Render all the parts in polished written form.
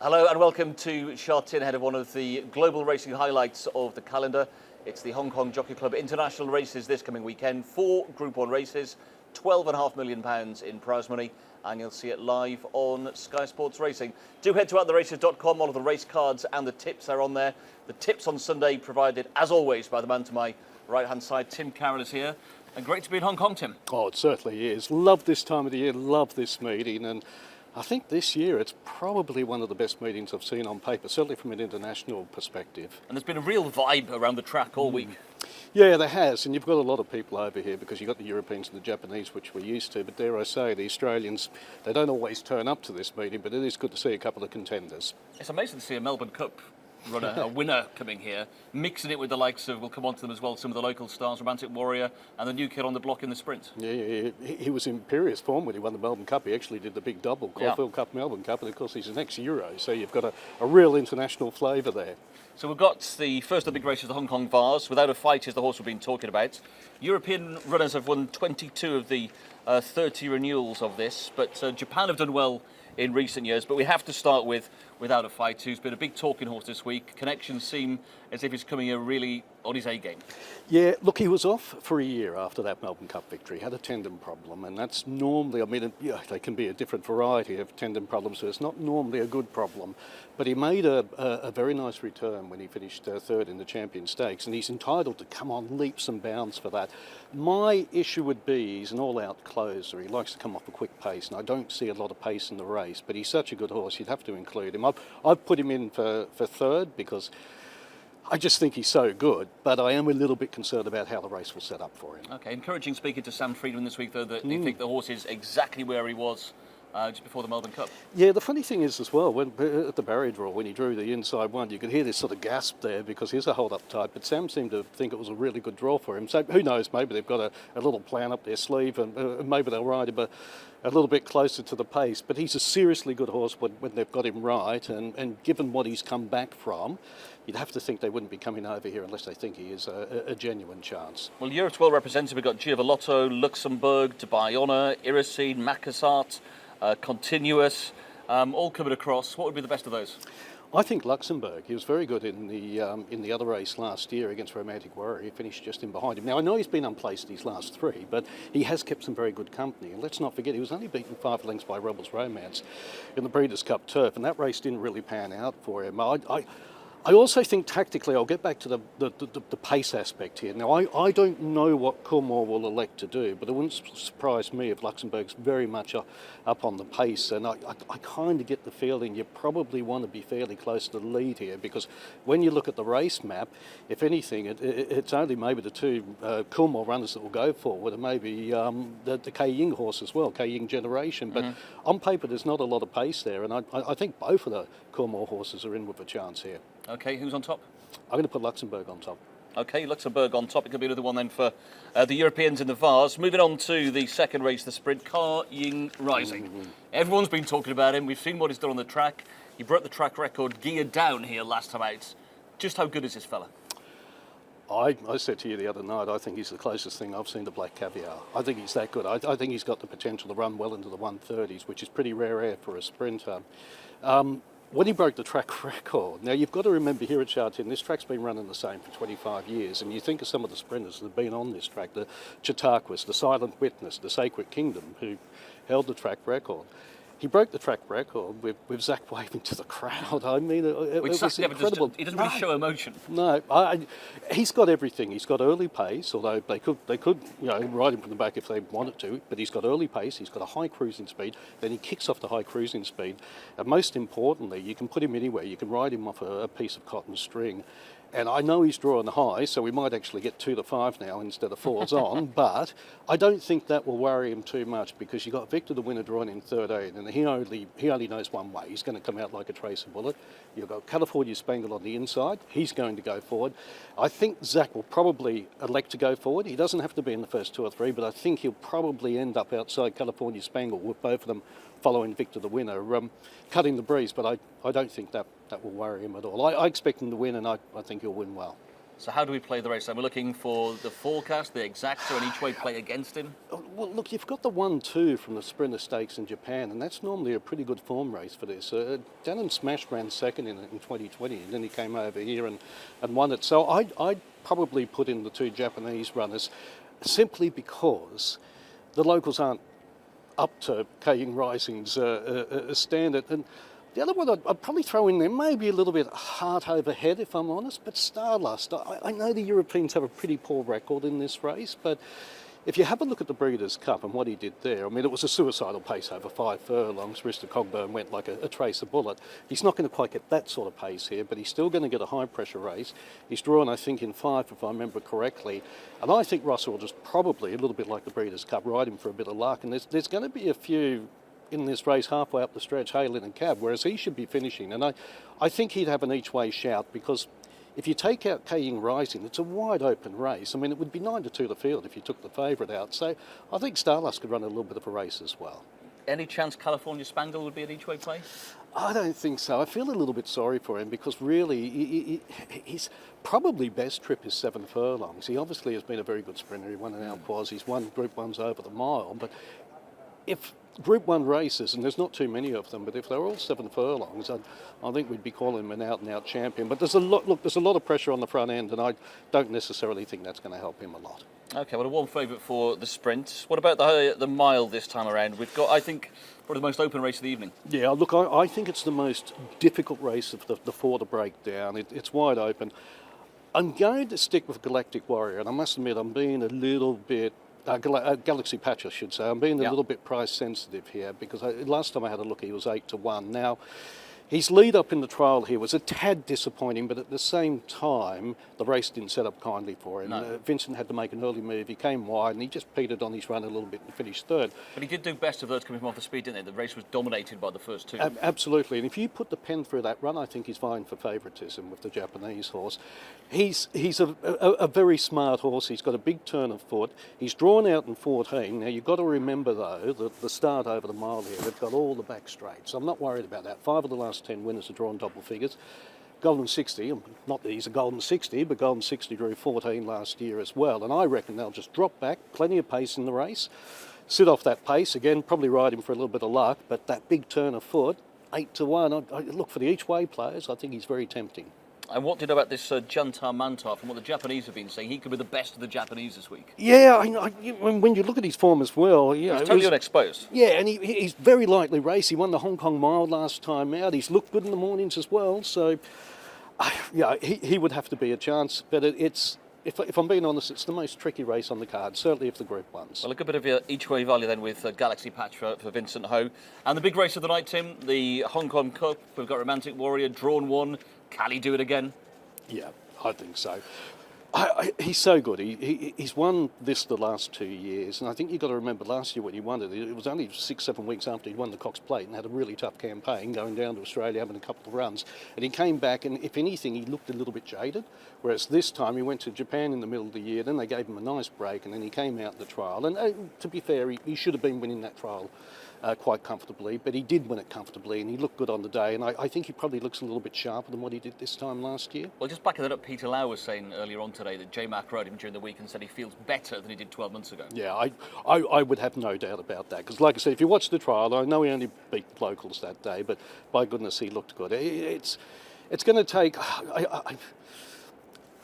Hello and welcome to Sha Tin, ahead of one of the global racing highlights of the calendar. It's the Hong Kong Jockey Club International races this coming weekend. 4 Group 1 races, £12.5 million in prize money, and you'll see it live on Sky Sports Racing. Do head to outtheraces.com, all of the race cards and the tips are on there. The tips on Sunday provided, as always, by the man to my right-hand side. Tim Carroll is here, and great to be in Hong Kong, Tim. Oh, it certainly is. Love this time of the year, love this meeting, and I think this year it's probably one of the best meetings I've seen on paper, certainly from an international perspective. And there's been a real vibe around the track all week. Yeah, there has, and you've got a lot of people over here because you've got the Europeans and the Japanese, which we're used to, but dare I say, the Australians, they don't always turn up to this meeting, but it is good to see a couple of contenders. It's amazing to see a Melbourne Cup runner, a winner coming here, mixing it with the likes of, we'll come on to them as well, some of the local stars, Romantic Warrior, and the new kid on the block in the sprint. Yeah, he was in imperious form when he won the Melbourne Cup. He actually did the big double, Caulfield Cup, Melbourne Cup, and of course he's an ex-Euro, so you've got a real international flavour there. So we've got the first of the big races, the Hong Kong Vase. Without a Fight is the horse we've been talking about. European runners have won 22 of the 30 renewals of this, but Japan have done well in recent years. But we have to start with Without a Fight, who's been a big talking horse this week. Connections seem as if he's coming here really on his A-game. Yeah, look, he was off for a year after that Melbourne Cup victory. He had a tendon problem, and that's normally, I mean, they can be a different variety of tendon problems, so it's not normally a good problem. But he made a very nice return when he finished third in the Champion Stakes, and he's entitled to come on leaps and bounds for that. My issue would be he's an all-out closer. He likes to come off a quick pace, and I don't see a lot of pace in the race, but he's such a good horse, you'd have to include him. I've put him in for third because I just think he's so good, but I am a little bit concerned about how the race will set up for him. Okay, encouraging speaking to Sam Friedman this week, though, that you think the horse is exactly where he was just before the Melbourne Cup. Yeah, the funny thing is as well, when at the barrier draw, when he drew the inside one, you could hear this sort of gasp there because he's a hold-up type, but Sam seemed to think it was a really good draw for him. So who knows, maybe they've got a little plan up their sleeve and maybe they'll ride him a little bit closer to the pace. But he's a seriously good horse when they've got him right, and given what he's come back from, you'd have to think they wouldn't be coming over here unless they think he is a genuine chance. Well, Europe's well represented. We've got Giavolotto, Luxembourg, Dubai Honour, Irisine, Macassart, Continuous, all coming across. What would be the best of those? I think Luxembourg. He was very good in the other race last year against Romantic Warrior. He finished just in behind him. Now, I know he's been unplaced these last 3, but he has kept some very good company. And let's not forget, he was only beaten 5 lengths by Rebels Romance in the Breeders' Cup Turf, and that race didn't really pan out for him. I also think tactically, I'll get back to the pace aspect here. Now, I don't know what Coolmore will elect to do, but it wouldn't surprise me if Luxembourg's very much up on the pace. And I kind of get the feeling you probably want to be fairly close to the lead here, because when you look at the race map, if anything, it's only maybe the 2 Coolmore runners that will go forward, and maybe the K Ying horse as well, K Ying Generation. But on paper, there's not a lot of pace there, and I think both of the Coolmore horses are in with a chance here. Okay, who's on top? I'm going to put Luxembourg on top. Okay, Luxembourg on top. It could be another one then for the Europeans in the Vase. Moving on to the second race, the sprint car, Ying Rising. Everyone's been talking about him. We've seen what he's done on the track. He broke the track record geared down here last time out. Just how good is this fella? I said to you the other night, I think he's the closest thing I've seen to Black Caviar. I think he's that good. I think he's got the potential to run well into the 130s, which is pretty rare air for a sprinter. When he broke the track record, now you've got to remember here at Sha Tin, this track's been running the same for 25 years, and you think of some of the sprinters that have been on this track, the Chautauquas, the Silent Witness, the Sacred Kingdom, who held the track record. He broke the track record with Zach waving to the crowd. I mean, it was incredible. He doesn't really show emotion. No, he's got everything. He's got early pace, although they could ride him from the back if they wanted to. But he's got early pace. He's got a high cruising speed. Then he kicks off the high cruising speed. And most importantly, you can put him anywhere. You can ride him off a piece of cotton string. And I know he's drawing high, so we might actually get 2 to 5 now instead of 4s on, but I don't think that will worry him too much, because you've got Victor the winner drawn in 13, and he only knows one way. He's going to come out like a tracer bullet. You've got California Spangle on the inside. He's going to go forward. I think Zach will probably elect to go forward. He doesn't have to be in the first 2 or 3, but I think he'll probably end up outside California Spangle with both of them following Victor the winner, cutting the breeze, but I don't think that will worry him at all. I expect him to win, and I think he'll win well. So how do we play the race? We're looking for the forecast, the exacta, and each way play against him? Well, look, you've got the 1-2 from the Sprinter Stakes in Japan, and that's normally a pretty good form race for this. Dannon Smash ran second in it in 2020, and then he came over here and won it. So I'd probably put in the 2 Japanese runners, simply because the locals aren't up to Ying Rising's standard. And the other one I'd probably throw in there, maybe a little bit heart over head, if I'm honest, but Stardust. I know the Europeans have a pretty poor record in this race, but if you have a look at the Breeders' Cup and what he did there, I mean, it was a suicidal pace over 5 furlongs. Mr. Cogburn went like a tracer bullet. He's not going to quite get that sort of pace here, but he's still going to get a high-pressure race. He's drawn, I think, in 5, if I remember correctly. And I think Russell will just probably, a little bit like the Breeders' Cup, ride him for a bit of luck. And there's going to be a few in this race halfway up the stretch, Halen and Cab, whereas he should be finishing. And I think he'd have an each-way shout, because if you take out Ying Rising, it's a wide open race. I mean, it would be 9-2 the field if you took the favourite out. So I think Stardust could run a little bit of a race as well. Any chance California Spangle would be an each-way play? I don't think so. I feel a little bit sorry for him, because really he's probably best trip is 7 furlongs. He obviously has been a very good sprinter. He won an Alquaz. He's won Group 1s over the mile. But if Group 1 races, and there's not too many of them, but if they're all 7 furlongs, I think we'd be calling him an out-and-out champion. But there's a lot of pressure on the front end, and I don't necessarily think that's going to help him a lot. Okay, well, a warm favourite for the sprint. What about the mile this time around? We've got, I think, probably the most open race of the evening. Yeah, look, I think it's the most difficult race of the 4 to break down. It's wide open. I'm going to stick with Galactic Warrior, and I must admit I'm being a little bit Galaxy Patch, I should say. I'm being a little bit price sensitive here, because last time I had a look, he was 8-1. Now, his lead up in the trial here was a tad disappointing, but at the same time, the race didn't set up kindly for him. No. Vincent had to make an early move. He came wide, and he just petered on his run a little bit and finished 3rd. But he did do best of those coming from off the speed, didn't he? The race was dominated by the first 2. Absolutely, and if you put the pen through that run, I think he's vying for favouritism with the Japanese horse. He's a very smart horse. He's got a big turn of foot. He's drawn out in 14. Now, you've got to remember, though, that the start over the mile here, they've got all the back straight, so I'm not worried about that. 5 of the last 10 winners are drawn double figures. Golden 60, not that he's a Golden 60, but Golden 60 drew 14 last year as well, and I reckon they'll just drop back, plenty of pace in the race, sit off that pace, again, probably ride him for a little bit of luck, but that big turn of foot, 8-1, I look for the each-way players, I think he's very tempting. And what do you know about this Jantar Mantar, from what the Japanese have been saying? He could be the best of the Japanese this week. Yeah, when you look at his form as well... He's totally unexposed. Yeah, and he's very lightly raced. He won the Hong Kong Mile last time out. He's looked good in the mornings as well, so... Yeah, he would have to be a chance, but if I'm being honest, it's the most tricky race on the card, certainly of the Group 1s. Well, a good bit of your each-way value then with Galaxy Patch for Vincent Ho. And the big race of the night, Tim, the Hong Kong Cup. We've got Romantic Warrior, drawn 1. Can he do it again? Yeah, I think so. He's so good. He's won this the last 2 years, and I think you've got to remember last year when he won it, it was only 6-7 weeks after he'd won the Cox Plate and had a really tough campaign, going down to Australia, having a couple of runs, and he came back, and if anything, he looked a little bit jaded, whereas this time he went to Japan in the middle of the year, then they gave him a nice break, and then he came out in the trial, and to be fair, he should have been winning that trial quite comfortably, but he did win it comfortably, and he looked good on the day, and I think he probably looks a little bit sharper than what he did this time last year. Well, just backing that up, Peter Lau was saying earlier on today that J-Mac rode him during the week and said he feels better than he did 12 months ago. Yeah, I would have no doubt about that, because like I said, if you watch the trial, I know he only beat locals that day, but by goodness, he looked good. It's going to take...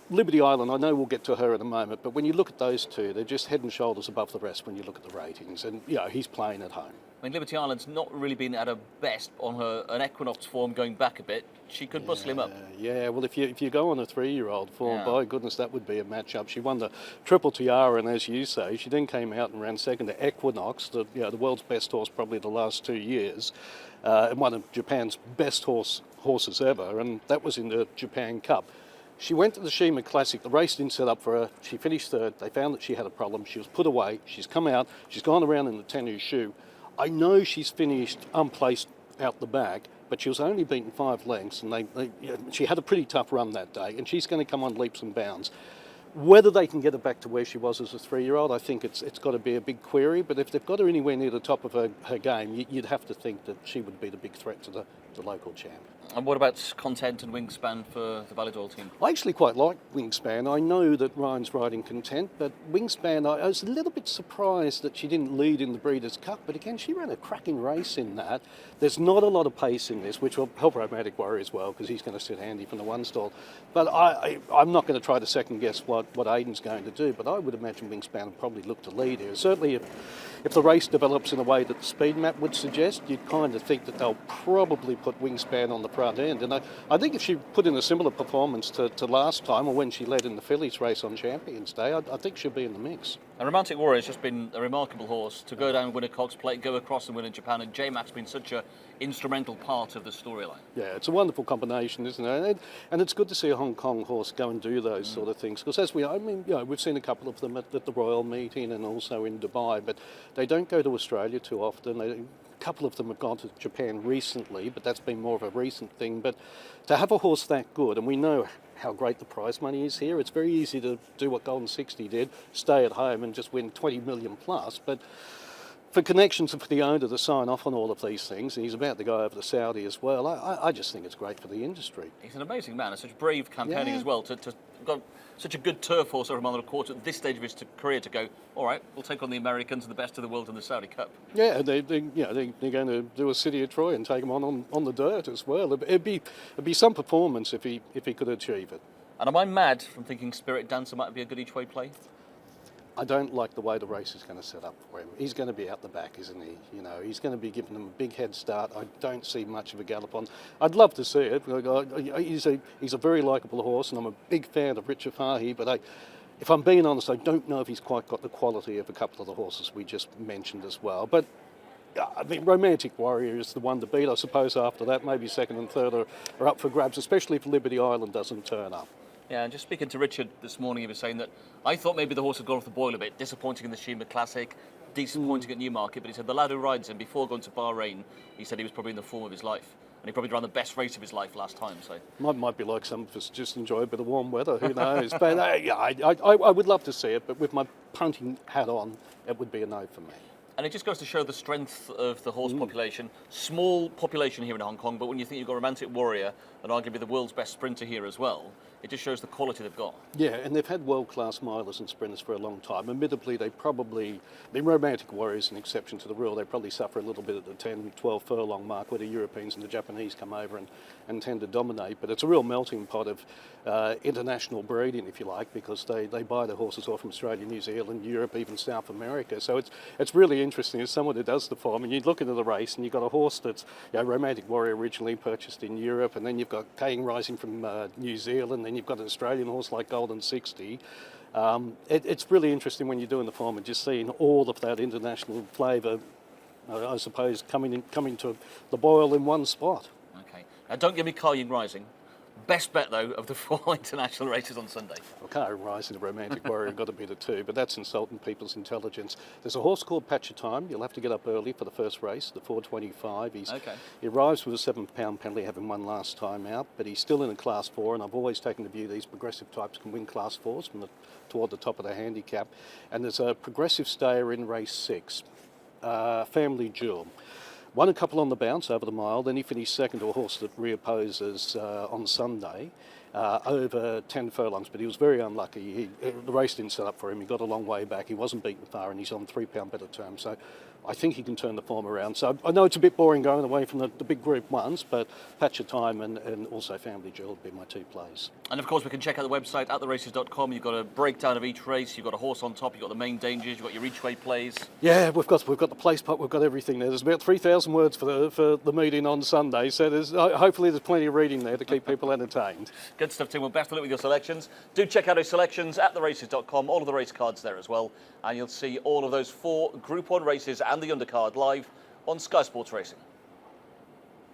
Liberty Island, I know we'll get to her in a moment, but when you look at those two, they're just head and shoulders above the rest when you look at the ratings, and he's playing at home. I mean, Liberty Island's not really been at her best on an Equinox form going back a bit. She could bustle him up. Yeah, well, if you go on a 3-year-old form, by goodness, that would be a match-up. She won the Triple Tiara, and as you say, she then came out and ran second to Equinox, the world's best horse probably the last 2 years, and one of Japan's best horses ever, and that was in the Japan Cup. She went to the Shima Classic. The race didn't set up for her. She finished 3rd. They found that she had a problem. She was put away. She's come out. She's gone around in the Tenu shoe. I know she's finished unplaced out the back, but she was only beaten 5 lengths, and she had a pretty tough run that day, and she's going to come on leaps and bounds. Whether they can get her back to where she was as a 3-year-old, I think it's got to be a big query. But if they've got her anywhere near the top of her game, you'd have to think that she would be the big threat to the local champ. And what about Content and Wingspan for the Ballydoyle team? I actually quite like Wingspan. I know that Ryan's riding Content, but Wingspan, I was a little bit surprised that she didn't lead in the Breeders' Cup. But again, she ran a cracking race in that. There's not a lot of pace in this, which will help Romantic Warrior as well, because he's going to sit handy from the one stall. But I'm not going to try to second guess what Aidan's going to do, but I would imagine Wingspan will probably look to lead here. Certainly if the race develops in a way that the speed map would suggest, you'd kind of think that they'll probably put Wingspan on the front end. And I think if she put in a similar performance to last time, or when she led in the Phillies race on Champions Day, I think she'll be in the mix. And Romantic Warrior has just been a remarkable horse to go down and win a Cox Plate, go across and win in Japan, and J-Mac's been such a instrumental part of the storyline. Yeah, it's a wonderful combination, isn't it? And it's good to see a Hong Kong horse go and do those sort of things, because we've seen a couple of them at the Royal Meeting and also in Dubai, but they don't go to Australia too often. A couple of them have gone to Japan recently, but that's been more of a recent thing. But to have a horse that good, and we know how great the prize money is here, it's very easy to do what Golden 60 did, stay at home and just win 20 million plus. But for connections and for the owner to sign off on all of these things, and he's about to go over to Saudi as well, I just think it's great for the industry. He's an amazing man, and such brave campaigning as well, to got such a good turf horse over another quarter at this stage of his career to go, all right, we'll take on the Americans and the best of the world in the Saudi Cup. Yeah, they're going to do a City of Troy and take him on the dirt as well. It'd be some performance if he could achieve it. And am I mad from thinking Spirit Dancer might be a good each way play? I don't like the way the race is going to set up for him. He's going to be out the back, isn't he? You know, he's going to be giving them a big head start. I don't see much of a gallop on. I'd love to see it. He's a very likeable horse, and I'm a big fan of Richard Fahey, but if I'm being honest, I don't know if he's quite got the quality of a couple of the horses we just mentioned as well. But I mean, Romantic Warrior is the one to beat. I suppose after that, maybe second and third are up for grabs, especially if Liberty Island doesn't turn up. Yeah, and just speaking to Richard this morning, he was saying that I thought maybe the horse had gone off the boil a bit, disappointing in the Shima Classic, disappointing at Newmarket, but he said the lad who rides him before going to Bahrain, he said he was probably in the form of his life. And he probably ran the best race of his life last time. So might be like some of us just enjoy a bit of warm weather. Who knows? But I would love to see it. But with my punting hat on, it would be a no for me. And it just goes to show the strength of the horse population. Small population here in Hong Kong, but when you think you've got Romantic Warrior and arguably the world's best sprinter here as well, it just shows the quality they've got. Yeah, and they've had world-class milers and sprinters for a long time. Admittedly, Romantic Warrior is an exception to the rule. They probably suffer a little bit at the 10, 12 furlong mark where the Europeans and the Japanese come over and tend to dominate. But it's a real melting pot of international breeding, if you like, because they buy the horses all from Australia, New Zealand, Europe, even South America. So it's really interesting as someone who does the form, and you look into the race and you've got a horse that's Romantic Warrior originally purchased in Europe, and then you've got Ying Rising from New Zealand, then you've got an Australian horse like Golden 60. It's really interesting when you're doing the form and just seeing all of that international flavour, I suppose, coming to the boil in one spot. Okay. Now, don't give me Ying Rising. Best bet, though, of the 4 international races on Sunday. Well, Rising and Romantic Warrior have got to be the two, but that's insulting people's intelligence. There's a horse called Patch of Time. You'll have to get up early for the first race, the 4:25. He arrives with a £7 penalty, having won last time out, but he's still in a Class 4, and I've always taken the view these progressive types can win Class 4s toward the top of the handicap. And there's a progressive stayer in race 6, Family Jewel. Won a couple on the bounce over the mile, then he finished second to a horse that reopposes on Sunday over 10 furlongs, but he was very unlucky. The race didn't set up for him. He got a long way back. He wasn't beaten far, and he's on £3 better terms. So I think he can turn the form around. So I know it's a bit boring going away from the big group ones, but Patch of Time and also Family Jewel would be my two plays. And of course, we can check out the website at theraces.com. You've got a breakdown of each race. You've got a horse on top. You've got the main dangers. You've got your each way plays. Yeah, we've got the place pot. We've got everything there. There's about 3,000 words for the meeting on Sunday. So hopefully there's plenty of reading there to keep people entertained. Good stuff, Tim. Well, best of luck with your selections. Do check out our selections at theraces.com. All of the race cards there as well. And you'll see all of those 4 Group 1 races and the Undercard live on Sky Sports Racing.